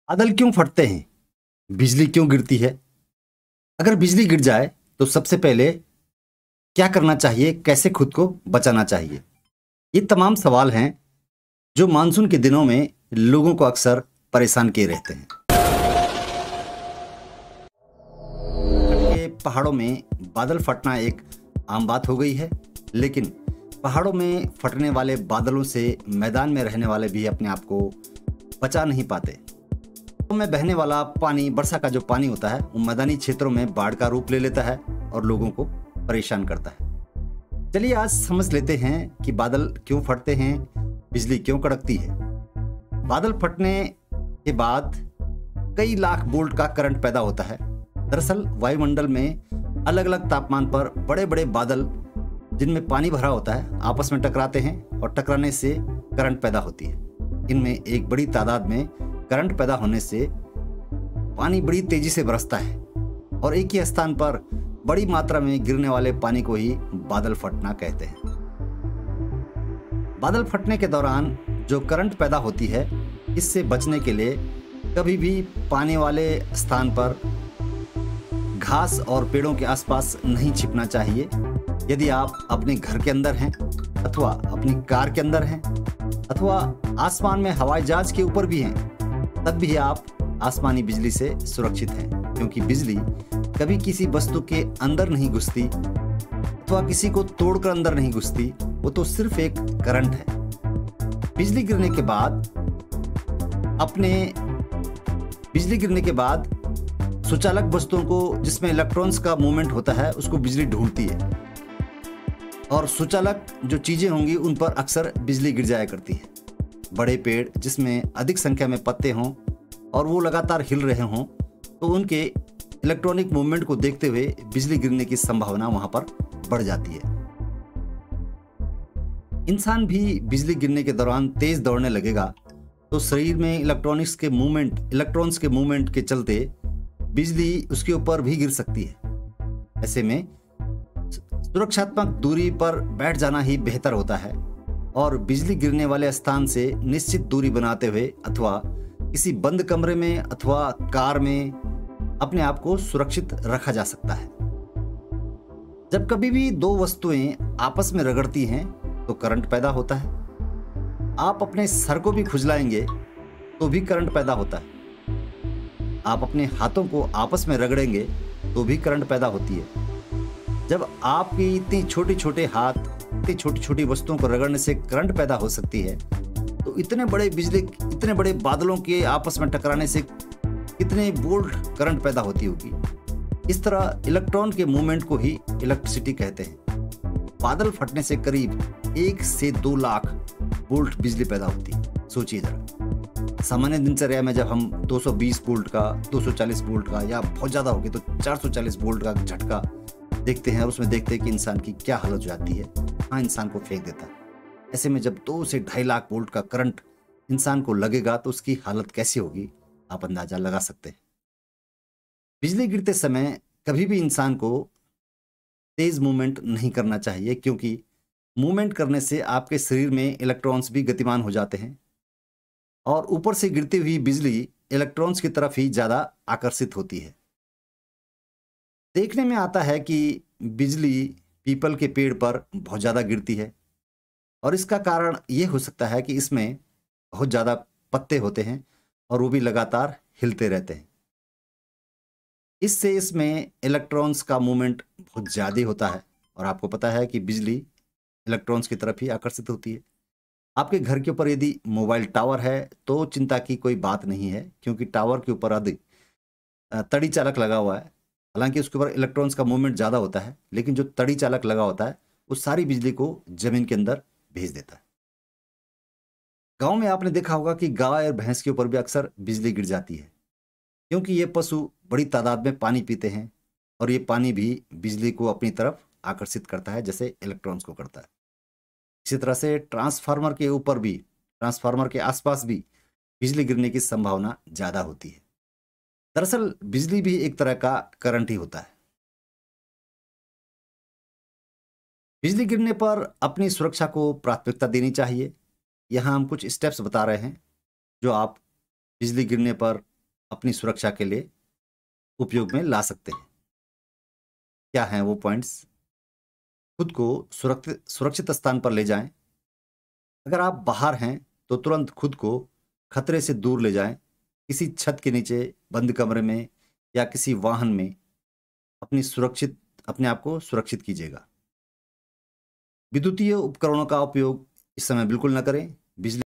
बादल क्यों फटते हैं? बिजली क्यों गिरती है? अगर बिजली गिर जाए तो सबसे पहले क्या करना चाहिए? कैसे खुद को बचाना चाहिए? ये तमाम सवाल हैं जो मानसून के दिनों में लोगों को अक्सर परेशान किए रहते हैं। के पहाड़ों में बादल फटना एक आम बात हो गई है, लेकिन पहाड़ों में फटने वाले बादलों से मैदान में रहने वाले भी अपने आप को बचा नहीं पाते। में बहने वाला पानी, वर्षा का जो पानी होता है, वो मैदानी क्षेत्रों में बाढ़ का रूप ले लेता है और लोगों को परेशान करता है। चलिए आज समझ लेते हैं कि बादल क्यों फटते हैं, बिजली क्यों कड़कती है। बादल फटने के बाद कई लाख वोल्ट का करंट पैदा होता है। दरअसल वायुमंडल में अलग अलग तापमान पर बड़े बड़े बादल जिनमें पानी भरा होता है आपस में टकराते हैं और टकराने से करंट पैदा होती है। इनमें एक बड़ी तादाद में करंट पैदा होने से पानी बड़ी तेजी से बरसता है और एक ही स्थान पर बड़ी मात्रा में गिरने वाले पानी को ही बादल फटना कहते हैं। बादल फटने के दौरान जो करंट पैदा होती है, इससे बचने के लिए कभी भी पानी वाले स्थान पर घास और पेड़ों के आसपास नहीं छिपना चाहिए। यदि आप अपने घर के अंदर हैं अथवा अपनी कार के अंदर हैं अथवा आसमान में हवाई जहाज के ऊपर भी हैं, तब भी आप आसमानी बिजली से सुरक्षित हैं, क्योंकि बिजली कभी किसी वस्तु के अंदर नहीं घुसती अथवा किसी को तोड़कर अंदर नहीं घुसती। वो तो सिर्फ एक करंट है। बिजली गिरने के बाद सुचालक वस्तुओं को, जिसमें इलेक्ट्रॉन्स का मूवमेंट होता है, उसको बिजली ढूंढती है और सुचालक जो चीजें होंगी उन पर अक्सर बिजली गिर जाया करती है। बड़े पेड़ जिसमें अधिक संख्या में पत्ते हों और वो लगातार हिल रहे हों, तो उनके इलेक्ट्रॉनिक मूवमेंट को देखते हुए बिजली गिरने की संभावना वहां पर बढ़ जाती है। इंसान भी बिजली गिरने के दौरान तेज दौड़ने लगेगा तो शरीर में इलेक्ट्रॉन्स के मूवमेंट के चलते बिजली उसके ऊपर भी गिर सकती है। ऐसे में सुरक्षात्मक दूरी पर बैठ जाना ही बेहतर होता है और बिजली गिरने वाले स्थान से निश्चित दूरी बनाते हुए अथवा किसी बंद कमरे में अथवा कार में अपने आप को सुरक्षित रखा जा सकता है। जब कभी भी दो वस्तुएं आपस में रगड़ती हैं तो करंट पैदा होता है। आप अपने सर को भी खुजलाएंगे तो भी करंट पैदा होता है। आप अपने हाथों को आपस में रगड़ेंगे तो भी करंट पैदा होती है। जब आपकी इतनी छोटी छोटे हाथ इतनी छोटी छोटी वस्तुओं को रगड़ने से करंट पैदा हो सकती है, तो इतने बड़े बादलों के आपस में टकराने से कितने वोल्ट करंट पैदा होती होगी। इस तरह इलेक्ट्रॉन के मूवमेंट को ही इलेक्ट्रिसिटी कहते हैं। बादल फटने से करीब 1 से 2 लाख वोल्ट बिजली पैदा होती है। सोचिए जरा, सामान्य दिनचर्या में जब हम 220 वोल्ट का, 240 वोल्ट का या बहुत ज़्यादा हो गए तो 440 वोल्ट का झटका देखते हैं और उसमें देखते हैं कि इंसान की क्या हालत हो जाती है। हाँ, इंसान को फेंक देता है। ऐसे में जब 2 से 2.5 लाख वोल्ट का करंट इंसान को लगेगा तो उसकी हालत कैसी होगी, आप अंदाजा लगा सकते हैं। बिजली गिरते समय कभी भी इंसान को तेज मूवमेंट नहीं करना चाहिए, क्योंकि मूवमेंट करने से आपके शरीर में इलेक्ट्रॉन्स भी गतिमान हो जाते हैं और ऊपर से गिरती हुई बिजली इलेक्ट्रॉन्स की तरफ ही ज़्यादा आकर्षित होती है। देखने में आता है कि बिजली पीपल के पेड़ पर बहुत ज़्यादा गिरती है और इसका कारण ये हो सकता है कि इसमें बहुत ज़्यादा पत्ते होते हैं और वो भी लगातार हिलते रहते हैं। इससे इसमें इलेक्ट्रॉन्स का मूवमेंट बहुत ज़्यादा होता है और आपको पता है कि बिजली इलेक्ट्रॉन्स की तरफ ही आकर्षित होती है। आपके घर के ऊपर यदि मोबाइल टावर है तो चिंता की कोई बात नहीं है, क्योंकि टावर के ऊपर अधिक तड़ी चालक लगा हुआ है। हालांकि उसके ऊपर इलेक्ट्रॉन्स का मूवमेंट ज़्यादा होता है, लेकिन जो तड़ी चालक लगा होता है वो सारी बिजली को जमीन के अंदर भेज देता है। गांव में आपने देखा होगा कि गाय और भैंस के ऊपर भी अक्सर बिजली गिर जाती है, क्योंकि ये पशु बड़ी तादाद में पानी पीते हैं और ये पानी भी बिजली को अपनी तरफ आकर्षित करता है, जैसे इलेक्ट्रॉन्स को करता है। इसी तरह से ट्रांसफार्मर के आसपास भी बिजली गिरने की संभावना ज़्यादा होती है। दरअसल बिजली भी एक तरह का करंट ही होता है। बिजली गिरने पर अपनी सुरक्षा को प्राथमिकता देनी चाहिए। यहाँ हम कुछ स्टेप्स बता रहे हैं जो आप बिजली गिरने पर अपनी सुरक्षा के लिए उपयोग में ला सकते हैं। क्या हैं वो पॉइंट्स? खुद को सुरक्षित स्थान पर ले जाएं। अगर आप बाहर हैं तो तुरंत खुद को खतरे से दूर ले जाएं। किसी छत के नीचे, बंद कमरे में या किसी वाहन में अपने आप को सुरक्षित कीजिएगा। विद्युतीय उपकरणों का उपयोग इस समय बिल्कुल न करें। बिजली